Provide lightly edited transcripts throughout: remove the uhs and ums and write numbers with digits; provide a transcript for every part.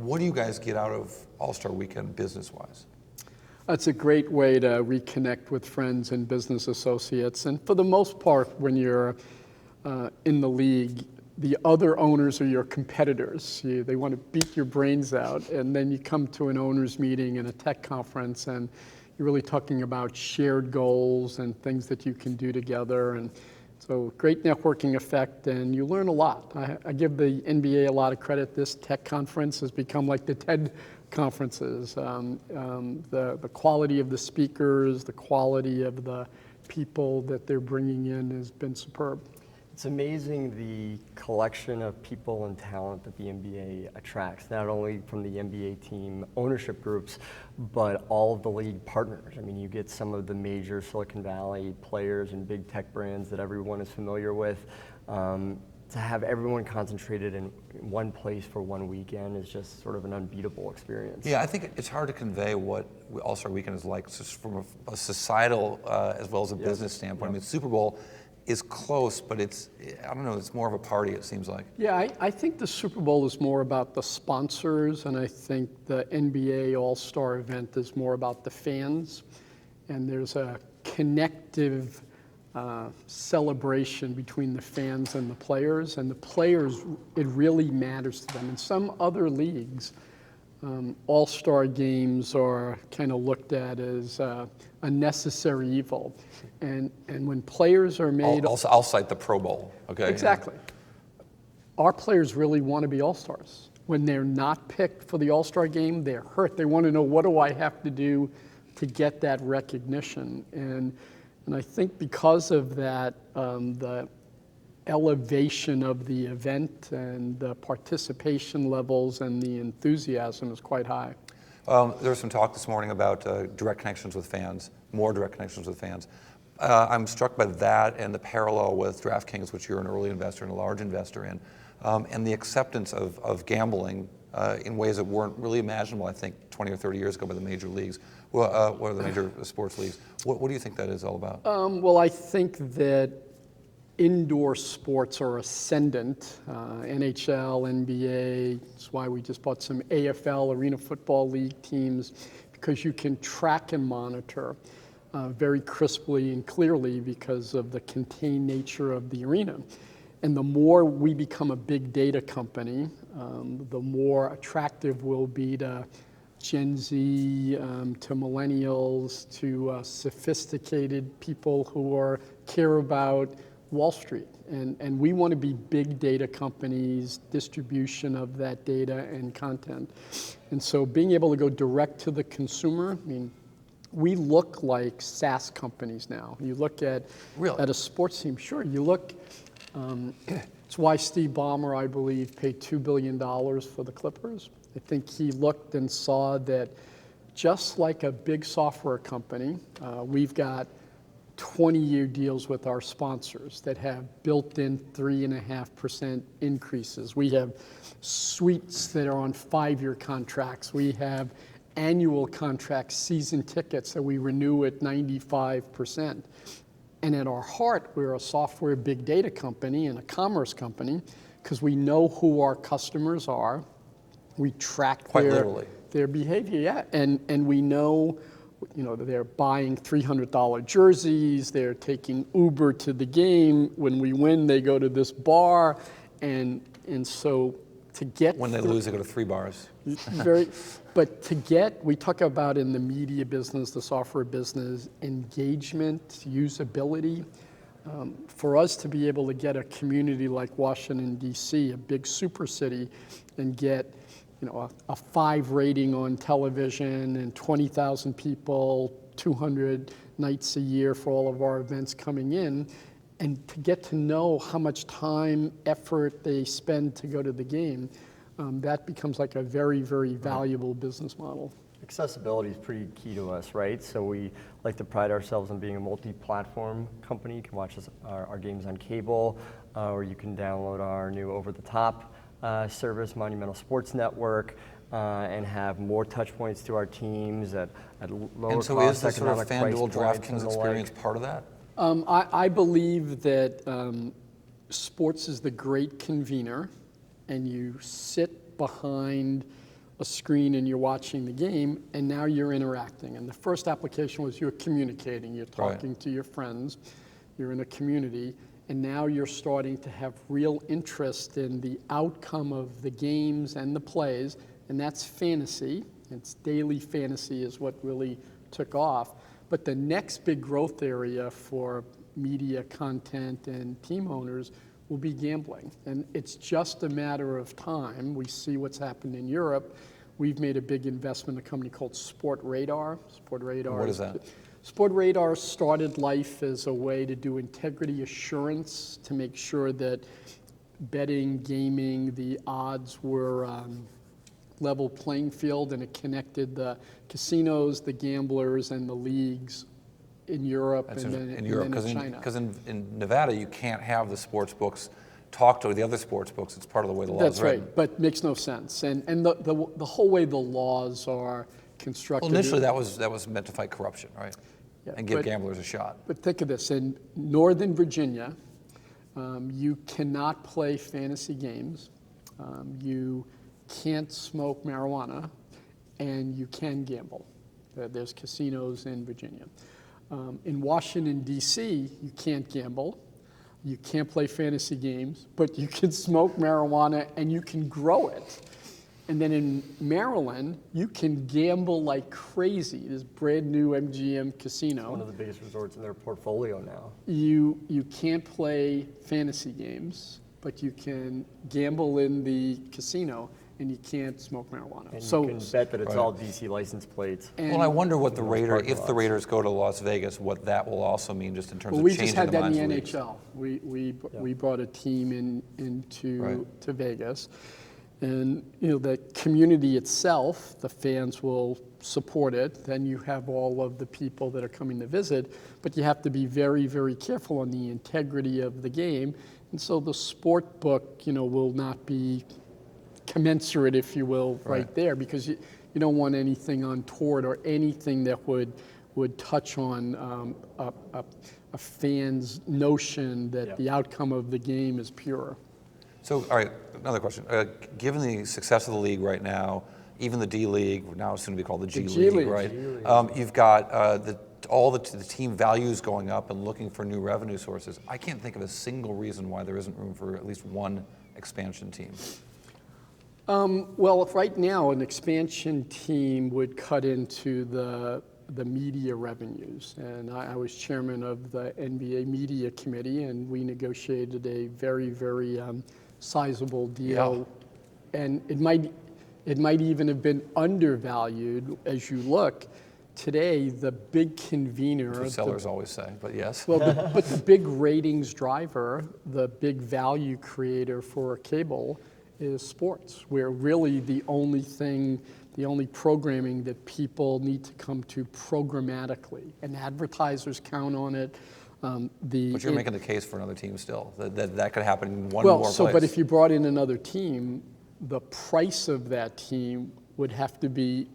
what do you guys get out of AllStar Weekend business-wise? It's a great way to reconnect with friends and business associates. And for the most part, when you're in the league, the other owners are your competitors. They want to beat your brains out. And then you come to an owners meeting and a tech conference, and you're really talking about shared goals and things that you can do together. And so great networking effect, and you learn a lot. I give the NBA a lot of credit. This tech conference has become like the TED conferences. The quality of the speakers, the quality of the people that they're bringing in has been superb. It's amazing the collection of people and talent that the NBA attracts, not only from the NBA team ownership groups, but all of the league partners. I mean, you get some of the major Silicon Valley players and big tech brands that everyone is familiar with. To have everyone concentrated in one place for one weekend is just sort of an unbeatable experience. Yeah, I think it's hard to convey what AllStar Weekend is like just from a societal as well as a business standpoint. I mean, Super Bowl is close, but it's, I don't know, it's more of a party, it seems like. Yeah, I think the Super Bowl is more about the sponsors, and I think the NBA All-Star event is more about the fans. And there's a connective celebration between the fans and the players. And the players, it really matters to them. In some other leagues, All-Star games are kind of looked at as a necessary evil. And when players are made... I'll cite the Pro Bowl, okay? Exactly. Our players really want to be All-Stars. When they're not picked for the All-Star game, they're hurt. They want to know, what do I have to do to get that recognition? And I think because of that, the elevation of the event and the participation levels and the enthusiasm is quite high. There was some talk this morning about direct connections with fans, more direct connections with fans. I'm struck by that and the parallel with DraftKings, which you're an early investor and a large investor in, and the acceptance of gambling in ways that weren't really imaginable, I think, 20 or 30 years ago by the major leagues, or the major sports leagues. What do you think that is all about? Well, I think that indoor sports are ascendant. NHL, NBA, that's why we just bought some AFL, Arena Football League teams, because you can track and monitor very crisply and clearly because of the contained nature of the arena. And the more we become a big data company, the more attractive we'll be to Gen Z, to millennials, to sophisticated people who care about Wall Street. And we want to be big data companies, distribution of that data and content. And so being able to go direct to the consumer, I mean, we look like SaaS companies now. You look at a sports team, sure, you look, it's why Steve Ballmer, I believe, paid $2 billion for the Clippers. I think he looked and saw that just like a big software company, we've got 20-year deals with our sponsors that have built-in 3.5% increases. We have suites that are on 5-year contracts. We have annual contracts, season tickets that we renew at 95%. And at our heart, we're a software big data company and a commerce company because we know who our customers are. We track their behavior, yeah. And we know, they're buying $300 jerseys, they're taking Uber to the game. When we win, they go to this bar. And so to get... When they lose, they go to 3 bars. But we talk about in the media business, the software business, engagement, usability. For us to be able to get a community like Washington, D.C., a big super city, and get a 5 rating on television and 20,000 people, 200 nights a year for all of our events coming in, and to get to know how much time, effort they spend to go to the game, that becomes like a very, very valuable business model. Accessibility is pretty key to us, right? So we like to pride ourselves on being a multi-platform company. You can watch our games on cable, or you can download our new over-the-top service, Monumental Sports Network, and have more touch points to our teams at lower and so cost, is the sort of economic FanDuel price points DraftKings experience part of that? I believe that sports is the great convener, and you sit behind a screen and you're watching the game, and now you're interacting. And the first application was you're communicating, you're talking to your friends, you're in a community, and now you're starting to have real interest in the outcome of the games and the plays, and that's fantasy. It's daily fantasy is what really took off. But the next big growth area for media content and team owners will be gambling. And it's just a matter of time. We see what's happened in Europe. We've made a big investment in a company called Sportradar. Sportradar. What is that? Sportradar started life as a way to do integrity assurance to make sure that betting, gaming, the odds were level playing field, and it connected the casinos, the gamblers, and the leagues in Europe and then in China. Because in Nevada, you can't have the sports books talk to the other sports books. It's part of the way the law is written. That's right, but makes no sense. And the whole way the laws are constructed. Well, initially that was meant to fight corruption, right? Yeah, and give gamblers a shot. But think of this: in Northern Virginia, you cannot play fantasy games. You can't smoke marijuana, and you can gamble. There's casinos in Virginia. In Washington, D.C., you can't gamble, you can't play fantasy games, but you can smoke marijuana and you can grow it. And then in Maryland, you can gamble like crazy. This brand new MGM casino. One of the biggest resorts in their portfolio now. You can't play fantasy games, but you can gamble in the casino, and you can't smoke marijuana. And you can bet that it's all DC license plates. Well, I wonder what if the Raiders go to Las Vegas, what that will also mean just in terms of we changing just had the that in minds the of leagues. NHL. We brought a team into Vegas, and the community itself, the fans will support it. Then you have all of the people that are coming to visit, but you have to be very, very careful on the integrity of the game. And so the sport book, will not be commensurate, if you will, right there, because you don't want anything untoward or anything that would touch on a fan's notion that the outcome of the game is pure. So, all right, another question. Given the success of the league right now, even the D League, now it's soon to be called the G League, right? You've got all the team values going up and looking for new revenue sources. I can't think of a single reason why there isn't room for at least one expansion team. Well, right now, an expansion team would cut into the media revenues. And I was chairman of the NBA Media Committee, and we negotiated a very, very sizable deal. Yeah. And it might even have been undervalued as you look. Today, the big convener. That's what sellers always say, but yes. Well, but the big ratings driver, the big value creator for cable is sports, where really the only programming that people need to come to programmatically, and advertisers count on it. But you're making the case for another team still, that could happen in one more place. But if you brought in another team, the price of that team would have to be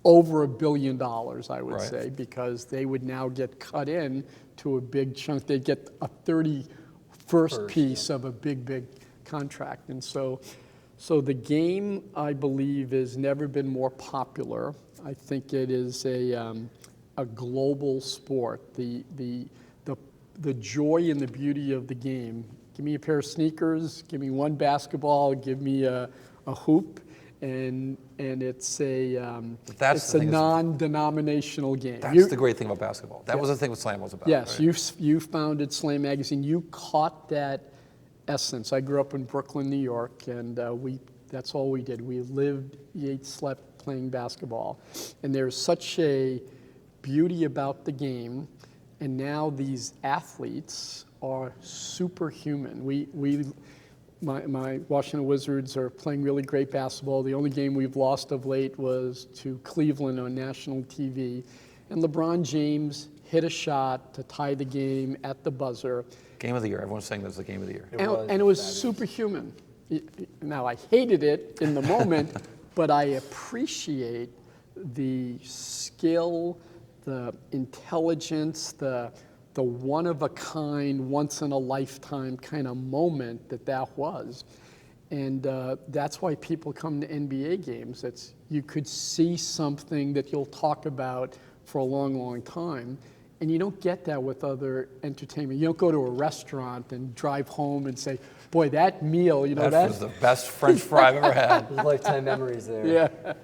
over $1 billion, I would say, because they would now get cut in to a big chunk. They'd get a 31st piece of a big contract. And so the game, I believe, has never been more popular. I think it is a global sport. The joy and the beauty of the game. Give me a pair of sneakers, give me one basketball, give me a hoop, and it's a non-denominational game. That's the great thing about basketball. That was the thing what Slam was about. Yes, right? you founded Slam Magazine. You caught that essence. I grew up in Brooklyn, New York, and that's all we did. We lived, ate, slept playing basketball. And there's such a beauty about the game, and now these athletes are superhuman. My Washington Wizards are playing really great basketball. The only game we've lost of late was to Cleveland on national TV. And LeBron James hit a shot to tie the game at the buzzer. Game of the year. Everyone's saying that's the game of the year. And it was superhuman. Now, I hated it in the moment, but I appreciate the skill, the intelligence, the one-of-a-kind, once-in-a-lifetime kind of moment that was. And that's why people come to NBA games. You could see something that you'll talk about for a long, long time. And you don't get that with other entertainment. You don't go to a restaurant and drive home and say, boy, that meal, That was the best French fry I've ever had. There's lifetime memories there. Yeah.